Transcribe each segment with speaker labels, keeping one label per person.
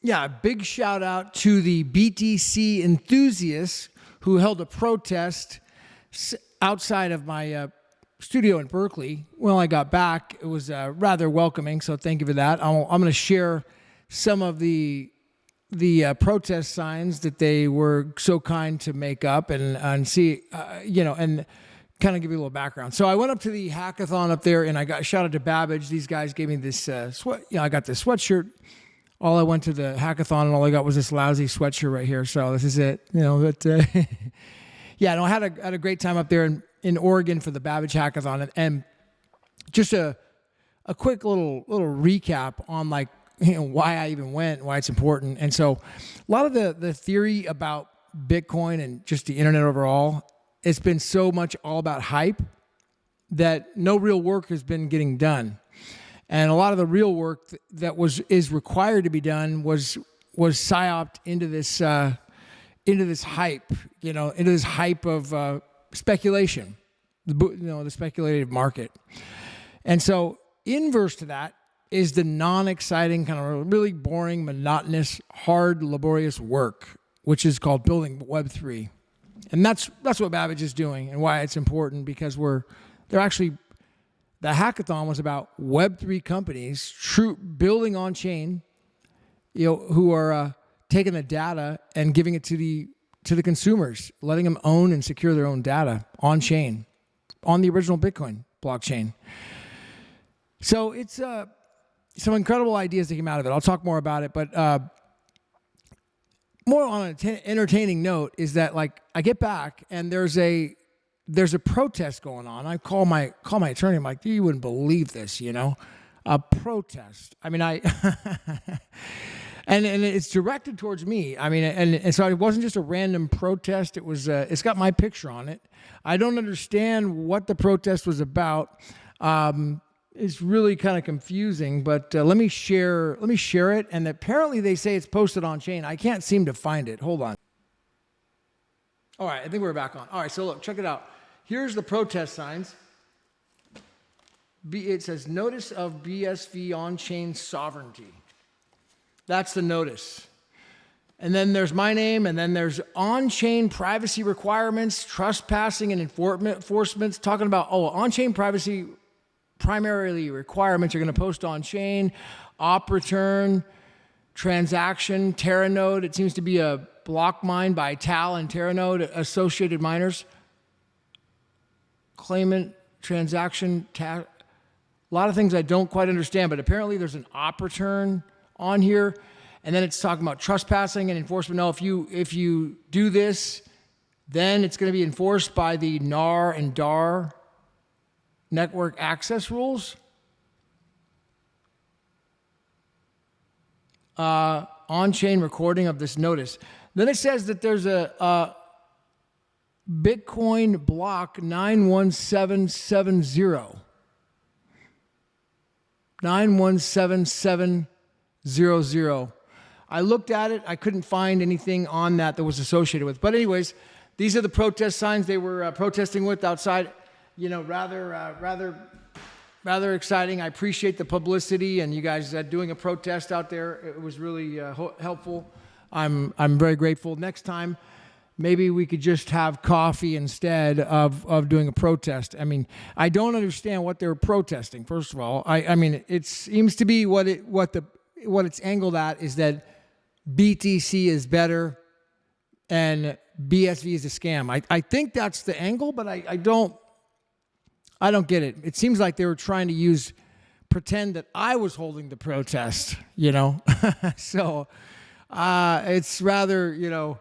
Speaker 1: yeah, big shout out to the BTC enthusiasts who held a protest outside of my studio in Berkeley. When I got back, it was rather welcoming, so thank you for that. I'm going to share some of the protest signs that they were so kind to make up and see, and kind of give you a little background. So I went up to the hackathon up there, and I got shout out to Babage. These guys gave me this I got this sweatshirt. All I went to the hackathon, and all I got was this lousy sweatshirt right here. So this is it. Yeah, no, I had a great time up there in Oregon for the Babage hackathon, and just a quick little recap on why I even went, why it's important. And so a lot of the theory about Bitcoin and just the internet overall, it's been so much all about hype that no real work has been getting done. And a lot of the real work that is required to be done was psyoped into this hype, into this hype of speculation, the speculative market. And so inverse to that is the non-exciting, kind of really boring, monotonous, hard, laborious work, which is called building Web3. And that's what Babage is doing, and why it's important, because the hackathon was about Web3 companies building on chain, who are taking the data and giving it to the consumers, letting them own and secure their own data on chain, on the original Bitcoin blockchain. So it's some incredible ideas that came out of it. I'll talk more about it, but more on an entertaining note is that I get back and there's a protest going on. I call my attorney. I'm like, you wouldn't believe this, a protest. I mean, and it's directed towards me. I mean, and so it wasn't just a random protest. It was it's got my picture on it. I don't understand what the protest was about. It's really kind of confusing, but let me share it. And apparently they say it's posted on chain. I can't seem to find it. Hold on. All right, I think we're back on. All right, so look, check it out. Here's the protest signs. It says Notice of BSV on-chain sovereignty. That's the notice. And then there's my name, and then there's on-chain privacy requirements, trespassing and enforcements, talking about, on-chain privacy primarily requirements are going to post on-chain, op return, transaction, Terranode. It seems to be a block mine by Tal and Terranode, associated miners. Claimant, transaction, a lot of things I don't quite understand, but apparently there's an op return on here. And then it's talking about trespassing and enforcement. Now, if you do this, then it's going to be enforced by the NAR and DAR network access rules. On-chain recording of this notice. Then it says that there's a Bitcoin block 91770. 917700. I looked at it. I couldn't find anything on that was associated with. But anyways, these are the protest signs they were protesting with outside. Rather exciting. I appreciate the publicity and you guys doing a protest out there. It was really helpful. I'm very grateful. Next time, maybe we could just have coffee instead of doing a protest. I mean, I don't understand what they're protesting. First of all, I mean, it seems to be what it's angled at is that BTC is better and BSV is a scam. I think that's the angle, but I don't get it. It seems like they were trying to pretend that I was holding the protest, So it's rather,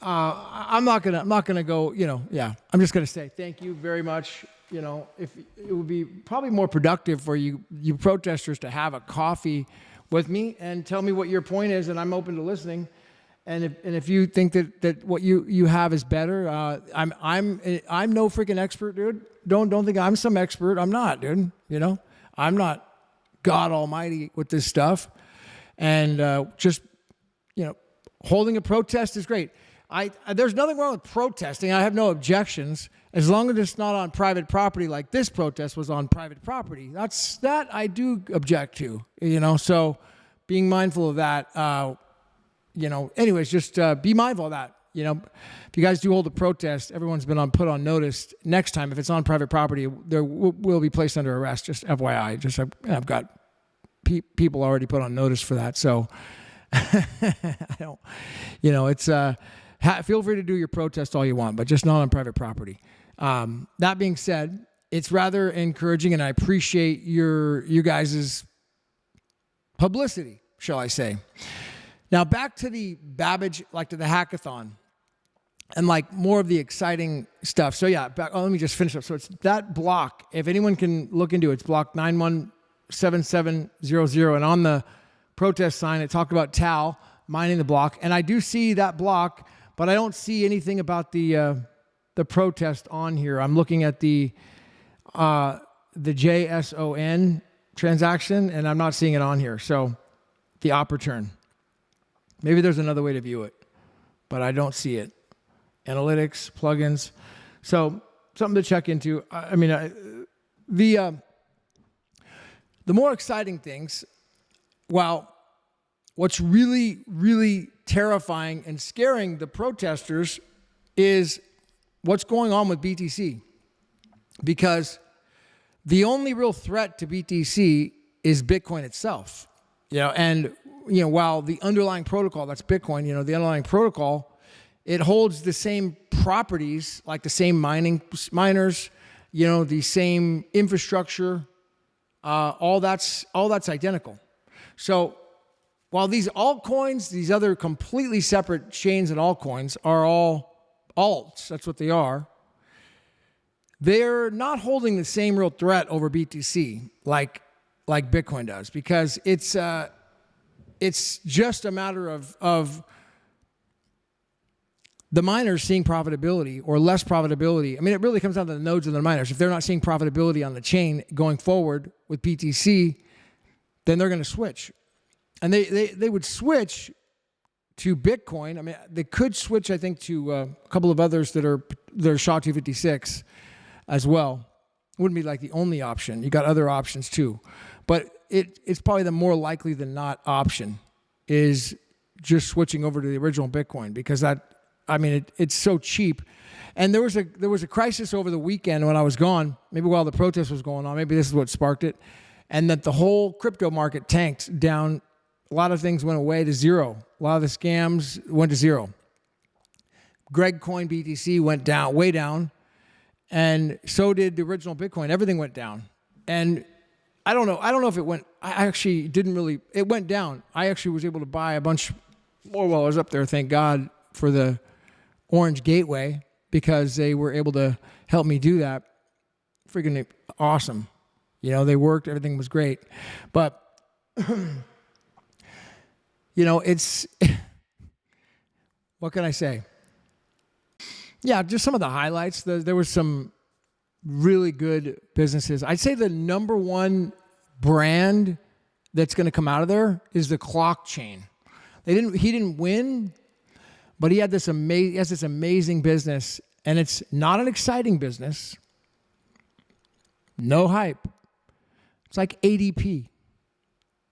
Speaker 1: I'm not gonna go, yeah. I'm just gonna say thank you very much. If it would be probably more productive for you protesters to have a coffee with me and tell me what your point is, and I'm open to listening. And if you think that what you have is better, I'm no freaking expert, dude. Don't think I'm some expert. I'm not, dude. I'm not God Almighty with this stuff. And just holding a protest is great. There's nothing wrong with protesting. I have no objections as long as it's not on private property like this protest was on private property. That I do object to. So being mindful of that. Anyways, just be mindful of that. If you guys do hold a protest, everyone's been put on notice. Next time, if it's on private property, there will be placed under arrest. Just FYI. I've got people already put on notice for that. So I don't. It's feel free to do your protest all you want, but just not on private property. That being said, it's rather encouraging, and I appreciate you guys' publicity, shall I say. Now back to the Babage, to the hackathon, and more of the exciting stuff. So yeah, let me just finish up. So it's that block. If anyone can look into it, it's block 917700, and on the protest sign, it talked about Tal mining the block, and I do see that block, but I don't see anything about the protest on here. I'm looking at the JSON transaction, and I'm not seeing it on here. So the op return. Maybe there's another way to view it, but I don't see it. Analytics, plugins. So something to check into. The more exciting things, what's really, really terrifying and scaring the protesters is what's going on with BTC. Because the only real threat to BTC is Bitcoin itself. While the underlying protocol, that's Bitcoin, the underlying protocol, it holds the same properties, like the same miners, the same infrastructure, all that's identical. So while these altcoins, these other completely separate chains and altcoins are all alts, that's what they are, they're not holding the same real threat over BTC like Bitcoin does, because it's just a matter of the miners seeing profitability or less profitability. It really comes down to the nodes and the miners. If they're not seeing profitability on the chain going forward with BTC, then they're going to switch. And they would switch to Bitcoin. They could switch, I think, to a couple of others that are SHA-256 as well. It wouldn't be the only option. You got other options too. But it's probably the more likely than not option is just switching over to the original Bitcoin, because it's so cheap. And there was a crisis over the weekend when I was gone, maybe while the protest was going on, maybe this is what sparked it, and that the whole crypto market tanked down. A lot of things went away to zero. A lot of the scams went to zero. Greg Coin BTC went down, way down, and so did the original Bitcoin. Everything went down. And I don't know if it went, it went down. I actually was able to buy a bunch more while I was up there, thank God for the Orange Gateway, because they were able to help me do that. Freaking awesome. They worked, everything was great. But, it's, what can I say? Yeah, just some of the highlights. There was some really good businesses. I'd say the number one brand that's going to come out of there is the Clockchain. He didn't win, but he has this amazing business, and it's not an exciting business. No hype. It's like ADP,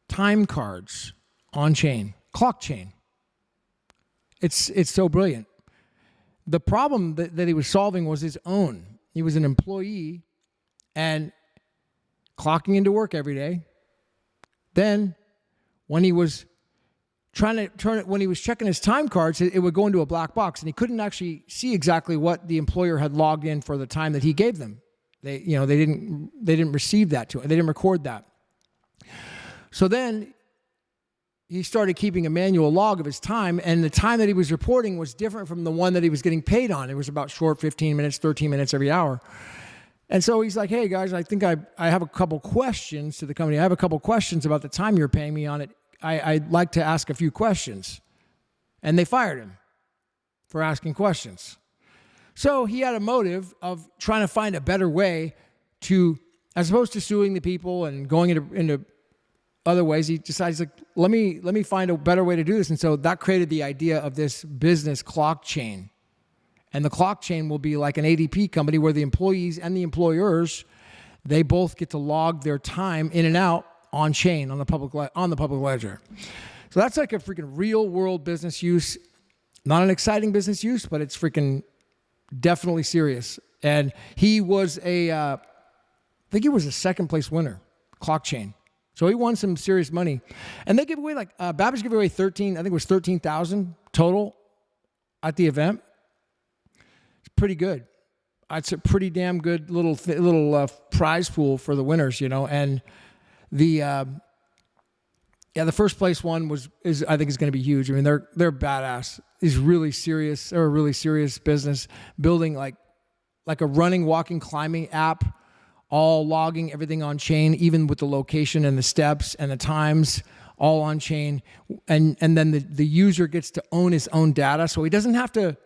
Speaker 1: time cards, on-chain, Clockchain. It's so brilliant. The problem that he was solving was his own. He was an employee and clocking into work every day. Then when he was when he was checking his time cards, it would go into a black box, and he couldn't actually see exactly what the employer had logged in for the time that he gave them. They didn't receive that to him. They didn't record that. So then he started keeping a manual log of his time, and the time that he was reporting was different from the one that he was getting paid on. It was about short 15 minutes, 13 minutes every hour. And so he's like, hey, guys, I think I have a couple questions to the company. I have a couple questions about the time you're paying me on it. I'd like to ask a few questions. And they fired him for asking questions. So he had a motive of trying to find a better way to, as opposed to suing the people and going into other ways, he decides, like, let me find a better way to do this. And so that created the idea of this business Clockchain. And the Clockchain will be like an ADP company where the employees and the employers, they both get to log their time in and out on chain on the public ledger. So that's like a freaking real world business use. Not an exciting business use, but it's freaking definitely serious. And he was I think he was a second place winner, Clockchain. So he won some serious money. And they give away Babage gave away 13,000 total at the event. It's pretty good. It's a pretty damn good little prize pool for the winners, And the first place one I think is going to be huge. I mean, they're badass. They're a really serious business, building like a running, walking, climbing app, all logging everything on chain, even with the location and the steps and the times, all on chain. And then the user gets to own his own data, so he doesn't have to.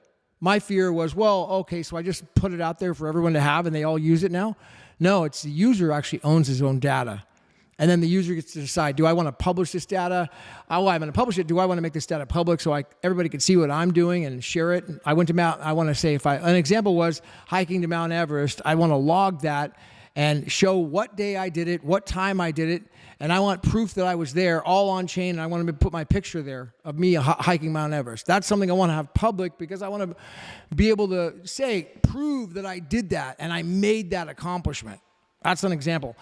Speaker 1: My fear was, so I just put it out there for everyone to have and they all use it now? No, it's the user actually owns his own data. And then the user gets to decide, do I want to publish this data? I'm going to publish it. Do I want to make this data public so everybody can see what I'm doing and share it? I want to say an example was hiking to Mount Everest. I want to log that and show what day I did it, what time I did it, and I want proof that I was there, all on chain, and I want to put my picture there of me hiking Mount Everest. That's something I want to have public because I want to be able to prove that I did that and I made that accomplishment. That's an example.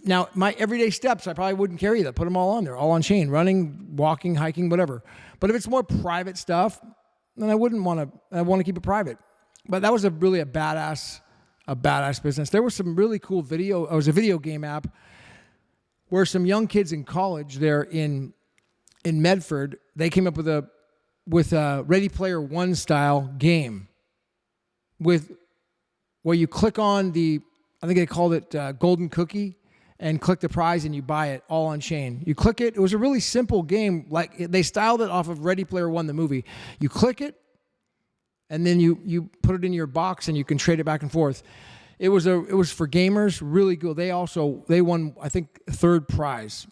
Speaker 1: Now, my everyday steps, I probably wouldn't carry that. Put them all on there, all on chain, running, walking, hiking, whatever. But if it's more private stuff, then I want to keep it private. But that was really a badass business. There was some really cool video. It was a video game app where some young kids in college there in Medford, they came up with a Ready Player One style game where you click on I think they called it Golden Cookie, and click the prize and you buy it all on chain. You click it. It was a really simple game. Like they styled it off of Ready Player One, the movie. You click it, and then you put it in your box and you can trade it back and forth. It was for gamers, really good. They won, I think, third prize.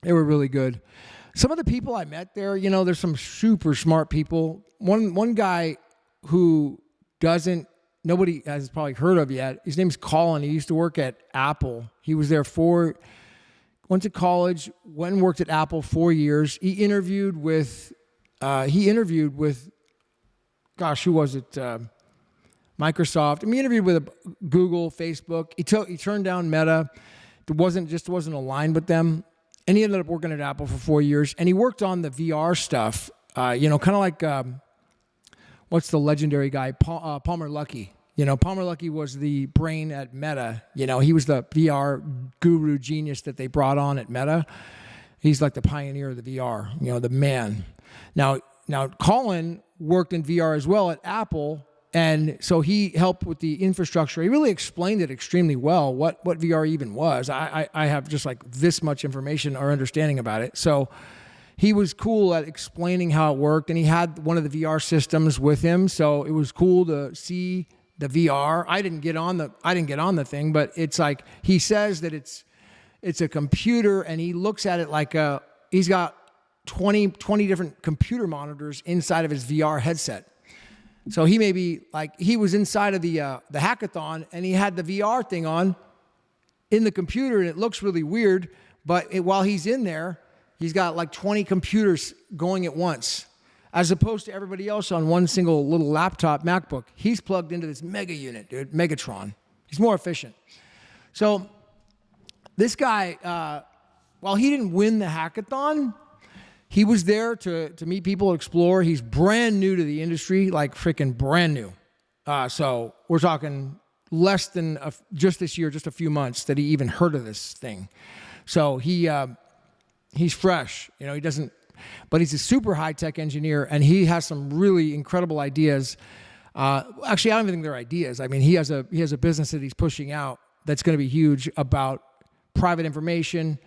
Speaker 1: They were really good. Some of the people I met there, there's some super smart people. One guy who nobody has probably heard of yet. His name's Colin. He used to work at Apple. He was there went to college, went and worked at Apple 4 years. He interviewed with, gosh, who was it? Microsoft. He interviewed with Google, Facebook. He turned down Meta. It wasn't aligned with them. And he ended up working at Apple for 4 years. And he worked on the VR stuff, kind of like, what's the legendary guy? Palmer Luckey. Palmer Luckey was the brain at Meta. He was the VR guru genius that they brought on at Meta. He's like the pioneer of the VR, the man. Now Colin worked in VR as well at Apple. And so he helped with the infrastructure. He really explained it extremely well, what VR even was. I have just like this much information or understanding about it. So he was cool at explaining how it worked, and he had one of the VR systems with him. So it was cool to see the VR. I didn't get on the thing, but it's like he says that it's a computer, and he looks at it like he's got 20 different computer monitors inside of his VR headset. So he may be like, he was inside of the hackathon and he had the VR thing on in the computer, and it looks really weird. But while he's in there, he's got like 20 computers going at once, as opposed to everybody else on one single little laptop MacBook. He's plugged into this mega unit, dude, Megatron. He's more efficient. So this guy, while he didn't win the hackathon, he was there to meet people, explore. He's brand new to the industry, like freaking brand new. So we're talking less than just this year, just a few months that he even heard of this thing. So he's fresh, he doesn't, but he's a super high-tech engineer, and he has some really incredible ideas. Actually, I don't even think they're ideas. I mean, he has a business that he's pushing out that's going to be huge about private information.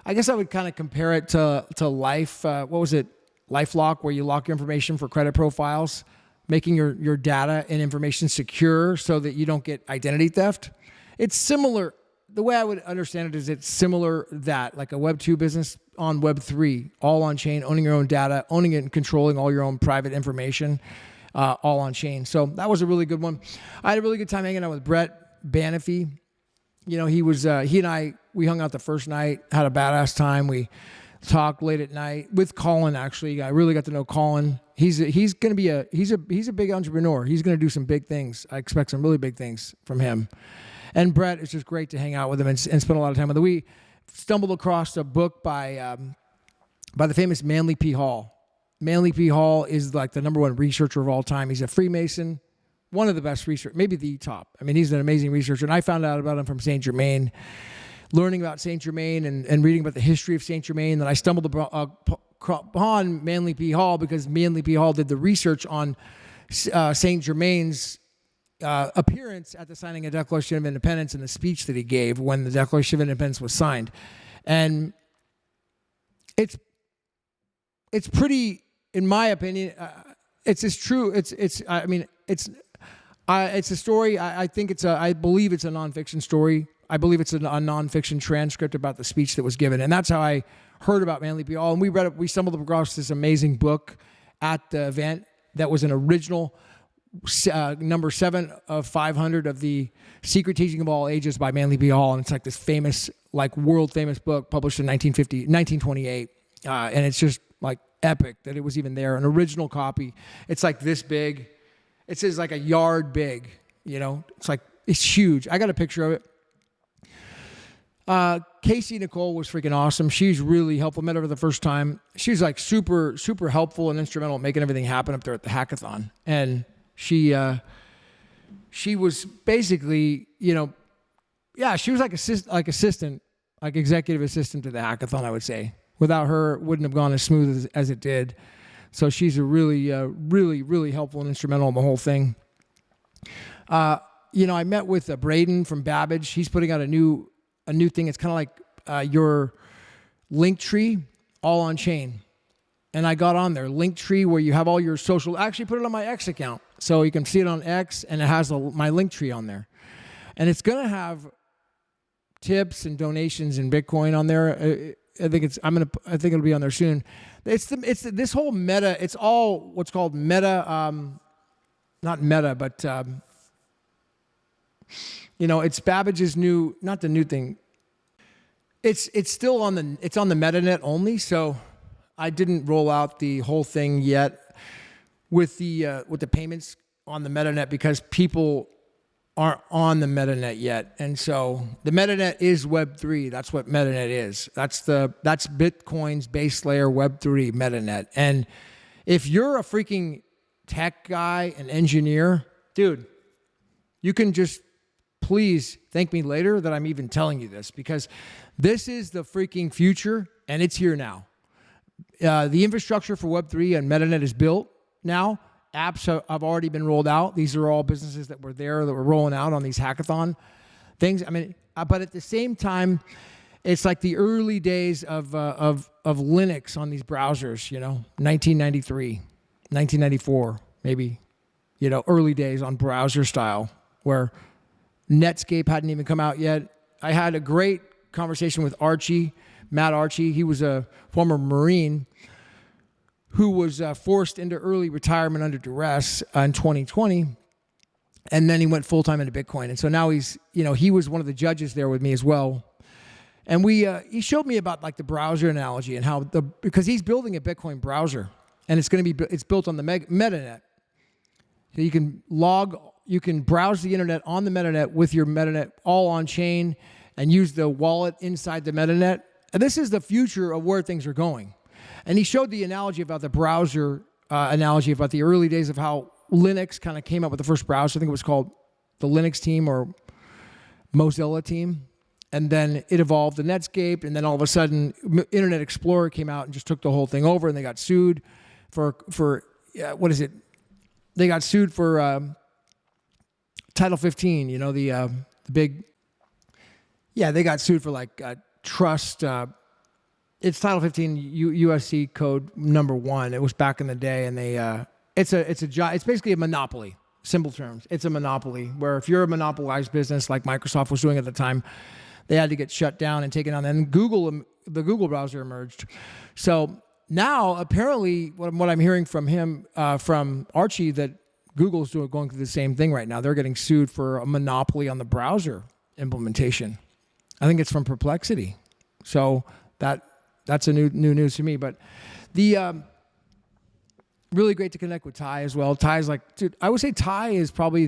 Speaker 1: I guess I would kind of compare it to Life. What was it? LifeLock, where you lock your information for credit profiles, making your data and information secure so that you don't get identity theft. It's similar. The way I would understand it is it's similar that like a Web 2 business on Web 3, all on chain, owning your own data, owning it and controlling all your own private information, all on chain. So that was a really good one. I had a really good time hanging out with Brett Banify. He and I We hung out the first night, had a badass time. We talked late at night with Colin. Actually, I really got to know Colin. He's a big entrepreneur. He's going to do some big things. I expect some really big things from him. And Brett, it's just great to hang out with him and spend a lot of time with him. We stumbled across a book by the famous Manly P. Hall. Manly P. Hall is like the #1 researcher of all time. He's a Freemason, one of the best researchers, maybe the top. I mean, he's an amazing researcher. And I found out about him from Saint Germain, learning about Saint Germain and reading about the history of Saint Germain. Then I stumbled upon Manly P. Hall because Manly P. Hall did the research on Saint Germain's appearance at the signing of the Declaration of Independence and the speech that he gave when the Declaration of Independence was signed. And it's pretty, in my opinion, it's as true. It's a story. I believe it's a nonfiction story. I believe it's a nonfiction transcript about the speech that was given. And that's how I heard about Manly P. Hall. And we stumbled across this amazing book at the event that was an original number 7 of 500 of the Secret Teaching of All Ages by Manly P. Hall. And it's like this famous, like world famous book published in 1928. And it's just like epic that it was even there. An original copy. It's like this big. It says like a yard big, it's huge. I got a picture of it. Casey Nicole was freaking awesome. She's really helpful. Met her for the first time. She's like super, super helpful and instrumental in making everything happen up there at the hackathon. And she was basically, she was like executive assistant to the hackathon, I would say. Without her, it wouldn't have gone as smooth as it did. So she's a really, really helpful and instrumental in the whole thing. I met with Braden from Babage. He's putting out a new thing. It's kind of like your link tree, all on chain. And I got on there, link tree, where you have all your social. I actually put it on my X account, so you can see it on X, and it has my link tree on there. And it's gonna have tips and donations in Bitcoin on there. I think it'll be on there soon. It's this whole meta. It's all what's called meta. Not meta, but it's Babage's new, not the new thing. It's still on the metanet only. So I didn't roll out the whole thing yet with the payments on the metanet because people aren't on the metanet yet. And so the metanet is Web3. That's what metanet is. That's Bitcoin's base layer Web3 metanet. And if you're a freaking tech guy, an engineer, dude, you can just please thank me later that I'm even telling you this, because this is the freaking future and it's here now. The infrastructure for Web3 and metanet is built now. Apps have already been rolled out. These are all businesses that were there that were rolling out on these hackathon things. I mean, but at the same time, it's like the early days of Linux on these browsers. 1993, 1994, maybe. Early days on browser style, where Netscape hadn't even come out yet. I had a great conversation with Matt Archie. He was a former Marine who was forced into early retirement under duress in 2020. And then he went full-time into Bitcoin. And so now he was one of the judges there with me as well. And he showed me about like the browser analogy and how because he's building a Bitcoin browser and it's built on the metanet. So you can browse the internet on the metanet with your metanet all on chain and use the wallet inside the metanet. And this is the future of where things are going. And he showed the analogy about the browser analogy about the early days of how Linux kind of came up with the first browser. I think it was called the Linux team or Mozilla team. And then it evolved to Netscape. And then all of a sudden, Internet Explorer came out and just took the whole thing over. And they got sued for what is it? They got sued for Title 15, the big... Yeah, they got sued for like trust... It's Title 15 USC code number 1. It was back in the day, and it's basically a monopoly. Simple terms, it's a monopoly where if you're a monopolized business like Microsoft was doing at the time, they had to get shut down and taken on. And the Google browser emerged. So now apparently, what I'm hearing from him, from Archie, that Google's going through the same thing right now. They're getting sued for a monopoly on the browser implementation. I think it's from Perplexity. So that's a new news to me. But the really great to connect with Ty as well. Ty's like, dude, I would say Ty is probably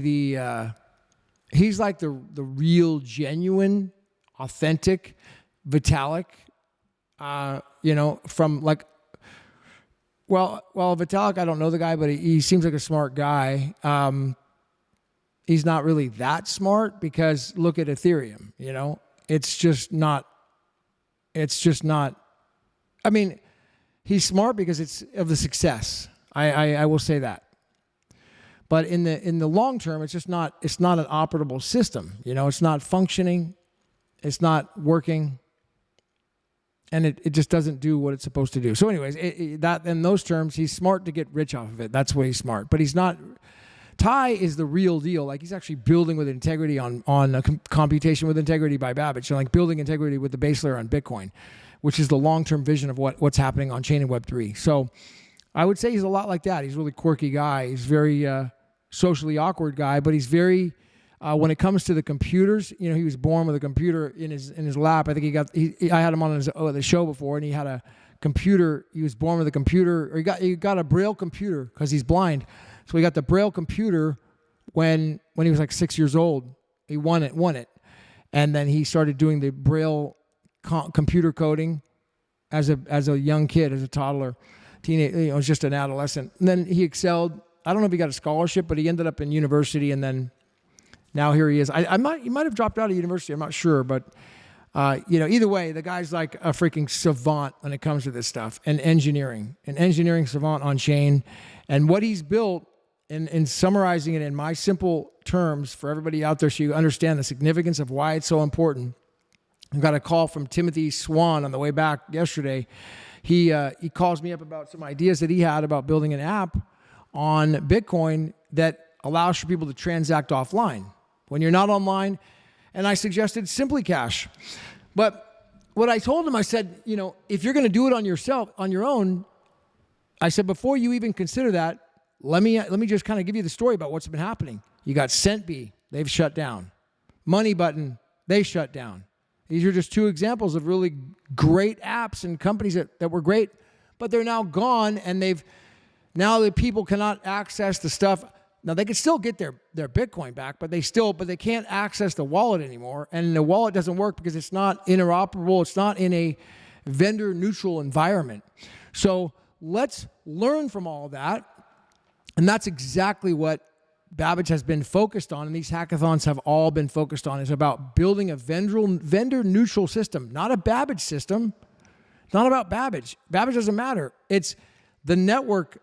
Speaker 1: he's like the real, genuine, authentic Vitalik. From like, well, Vitalik, I don't know the guy, but he seems like a smart guy. He's not really that smart because look at Ethereum, it's just not, I mean, he's smart because it's of the success. I will say that. But in the long term, it's not an operable system. It's not functioning. It's not working. And it just doesn't do what it's supposed to do. So anyways, that in those terms, he's smart to get rich off of it. That's why he's smart. But he's not. Ty is the real deal. Like he's actually building with integrity on computation with integrity by Babage. So like building integrity with the base layer on Bitcoin, which is the long-term vision of what's happening on chain and Web3. So I would say he's a lot like that. He's a really quirky guy. He's very socially awkward guy, but he's very, when it comes to the computers, he was born with a computer in his lap. I think I had him on the show before, and he had a computer. He was born with a computer, or he got a Braille computer because he's blind. So he got the Braille computer when he was like 6 years old. He won it. And then he started doing the Braille computer coding as a young kid, as a toddler, teenage, it was just an adolescent. And then he excelled. I don't know if he got a scholarship, but he ended up in university, and then now here he is. He might have dropped out of university. I'm not sure, but either way, the guy's like a freaking savant when it comes to this stuff, and engineering savant on chain, and what he's built. In summarizing it in my simple terms for everybody out there, so you understand the significance of why it's so important. I got a call from Timothy Swan on the way back yesterday. He calls me up about some ideas that he had about building an app on Bitcoin that allows for people to transact offline when you're not online. And I suggested Simply Cash. But what I told him, I said, if you're going to do it on your own, I said, before you even consider that, let me just kind of give you the story about what's been happening. You got Centbee, they've shut down. Money Button, they shut down. These are just two examples of really great apps and companies that were great, but they're now gone, and now the people cannot access the stuff. Now they can still get their Bitcoin back, but they can't access the wallet anymore, and the wallet doesn't work because it's not interoperable. It's not in a vendor neutral environment. So let's learn from all that. And that's exactly what Babage has been focused on, and these hackathons have all been focused on, is about building a vendor-neutral system, not a Babage system. It's not about Babage. Babage doesn't matter. It's the network,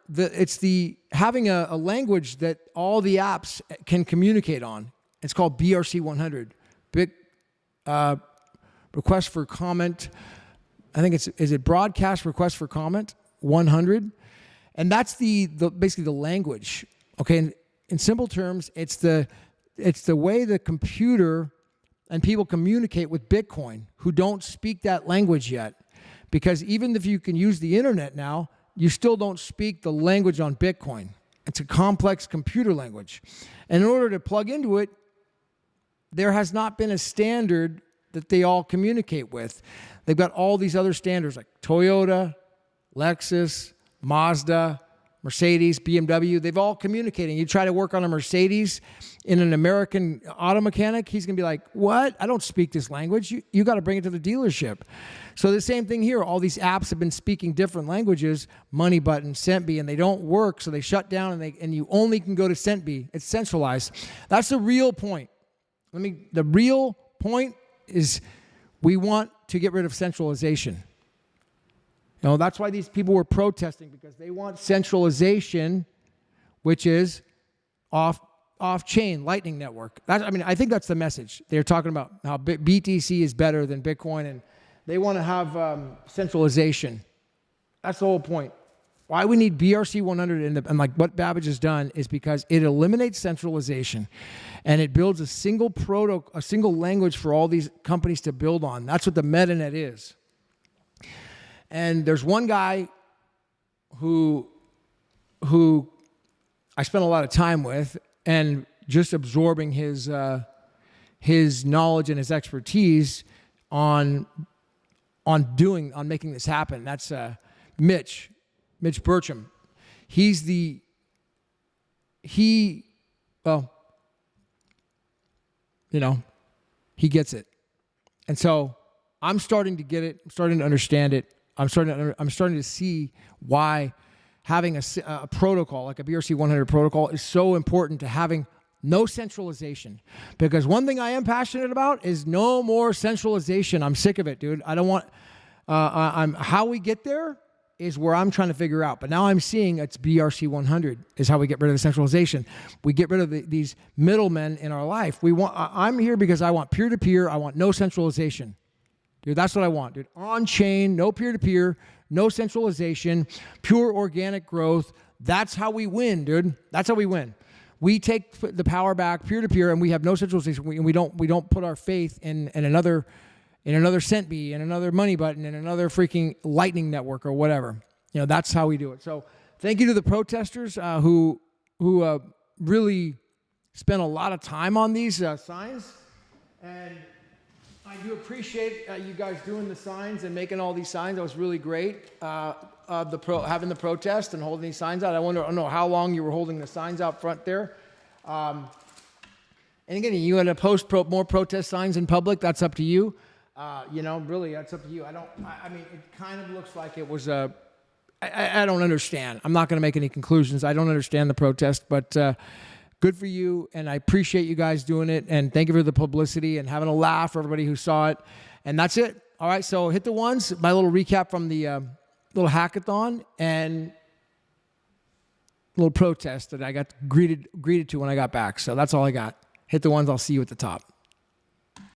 Speaker 1: having a language that all the apps can communicate on. It's called BRC100, request for comment. I think is it broadcast request for comment 100. And that's basically the language. Okay, in simple terms, it's the way the computer and people communicate with Bitcoin who don't speak that language yet. Because even if you can use the internet now, you still don't speak the language on Bitcoin. It's a complex computer language. And in order to plug into it, there has not been a standard that they all communicate with. They've got all these other standards like Toyota, Lexus, Mazda, Mercedes, BMW, they've all communicating. You try to work on a Mercedes in an American auto mechanic, he's going to be like, what? I don't speak this language. You got to bring it to the dealership. So the same thing here. All these apps have been speaking different languages, Money Button, Centbee, and they don't work, so they shut down, and you only can go to Centbee. It's centralized. That's the real point. The real point is we want to get rid of centralization. That's why these people were protesting, because they want centralization, which is off-chain Lightning Network. I think that's the message. They're talking about how BTC is better than Bitcoin, and they want to have centralization. That's the whole point. Why we need BRC100 and like what Babage has done is because it eliminates centralization, and it builds a single language for all these companies to build on. That's what the metanet is. And there's one guy who I spent a lot of time with, and just absorbing his knowledge and his expertise on making this happen. That's Mitch Burcham. He gets it. And so I'm starting to get it. I'm starting to understand it. I'm starting to see why having a protocol like a BRC 100 protocol is so important to having no centralization. Because one thing I am passionate about is no more centralization. I'm sick of it, dude. I don't want. How we get there is where I'm trying to figure out. But now I'm seeing it's BRC 100 is how we get rid of the centralization. We get rid of these middlemen in our life. I'm here because I want peer-to-peer. I want no centralization. Dude, that's what I want, dude. On-chain, no peer-to-peer, no centralization, pure organic growth. That's how we win, dude. That's how we win. We take the power back, peer-to-peer, and we have no centralization. We don't put our faith in another Centbee, in another money button, in another freaking lightning network or whatever. That's how we do it. So thank you to the protesters who really spent a lot of time on these signs. And I do appreciate you guys doing the signs and making all these signs. That was really great. Having the protest and holding these signs out. I don't know how long you were holding the signs out front there. And again, you had to post more protest signs in public. That's up to you. Really, that's up to you. I mean, it kind of looks like it was I don't understand. I'm not going to make any conclusions. I don't understand the protest, but good for you, and I appreciate you guys doing it, and thank you for the publicity and having a laugh for everybody who saw it. And that's it. All right, so hit the ones. My little recap from the little hackathon and little protest that I got greeted to when I got back. So that's all I got. Hit the ones. I'll see you at the top.